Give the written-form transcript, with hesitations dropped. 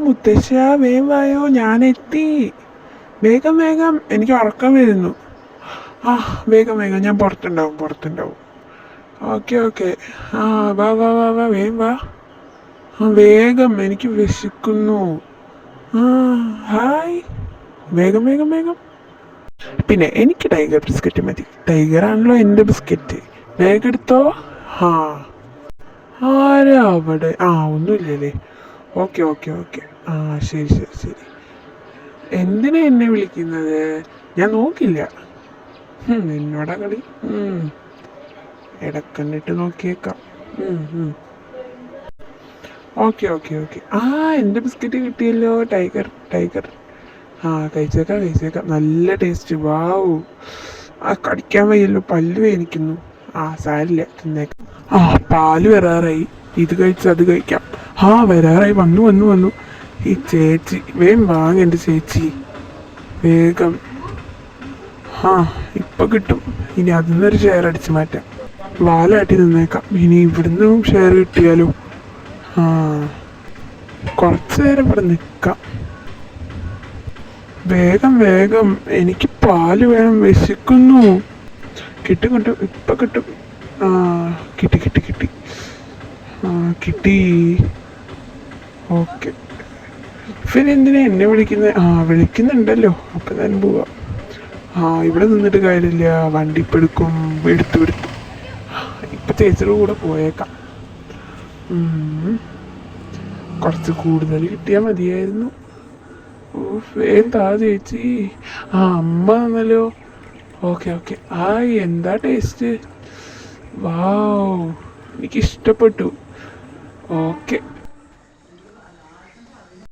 മുത്തശ്ശ വേഗം വായോ, ഞാനെത്തി. വേഗം വേഗം, എനിക്ക് ഉറക്കം വരുന്നു. ആ വേഗം വേഗം, ഞാൻ പുറത്തുണ്ടാവും. Okay okay. ആ വാ വാ വാ വാ വേഗം വാ. ആ വേഗം, എനിക്ക് വിശക്കുന്നു. ആ ഹായ്, വേഗം വേഗം വേഗം. പിന്നെ എനിക്ക് ടൈഗർ ബിസ്ക്കറ്റ് മതി. ടൈഗർ ആണല്ലോ എൻ്റെ ബിസ്ക്കറ്റ്. വേഗം എടുത്തോ. ആ ആരാ അവിടെ? ആ ഒന്നുമില്ലല്ലേ. Okay okay okay. ആ ശരി ശരി ശരി. എന്തിനാ എന്നെ വിളിക്കുന്നത്? ഞാൻ നോക്കില്ല. എന്നോടാ കളി. ഇടക്കണ്ണിട്ട് നോക്കിയേക്കാം. Okay okay okay. ആ എൻ്റെ ബിസ്ക്കറ്റ് കിട്ടിയല്ലോ. Tiger Tiger. ആ കഴിച്ചേക്കാം. നല്ല ടേസ്റ്റ്. വാവ്. ആ കടിക്കാൻ വയ്യല്ലോ, പല്ല് വേദനിക്കുന്നു. ആ സാരില്ല, തിന്നേക്കാം. ആ പാല് വരാറായി. ഇത് കഴിച്ച് അത് കഴിക്കാം. ആ വരാറായി. വന്നു. ഈ ചേച്ചി വേഗം വാങ്ങ, എൻ്റെ ചേച്ചി വേഗം. ആ ഇപ്പൊ കിട്ടും. ഇനി അതിന്നൊരു ഷെയർ അടിച്ച് മാറ്റാം. വാലാട്ടി നിന്നേക്കാം. ഇനി ഇവിടുന്നും ഷെയർ കിട്ടിയാലോ. ആ കുറച്ചു നേരം ഇവിടെ നിൽക്കാം. വേഗം വേഗം, എനിക്ക് പാല് വേണം, വിശക്കുന്നു. കിട്ടും ഇപ്പൊ കിട്ടും. ആ കിട്ടി. ആ കിട്ടി. ഓക്കെ. ഇവരെന്തിനാ എന്നെ വിളിക്കുന്നത്? ആ വിളിക്കുന്നുണ്ടല്ലോ, അപ്പം തന്നെ പോവാം. ആ ഇവിടെ നിന്നിട്ട് കാര്യമില്ല, വണ്ടി ഇപ്പം എടുക്കും. എടുത്തു. ഇപ്പം ചേച്ചിയുടെ കൂടെ പോയേക്കാം. കുറച്ച് കൂടുതൽ കിട്ടിയാൽ മതിയായിരുന്നു. വേണ്ടാ ചേച്ചി. ആ അമ്മ തന്നല്ലോ. ഓക്കെ. എന്താ ടേസ്റ്റ്? വാവ്, എനിക്കിഷ്ടപ്പെട്ടു. ഓക്കെ.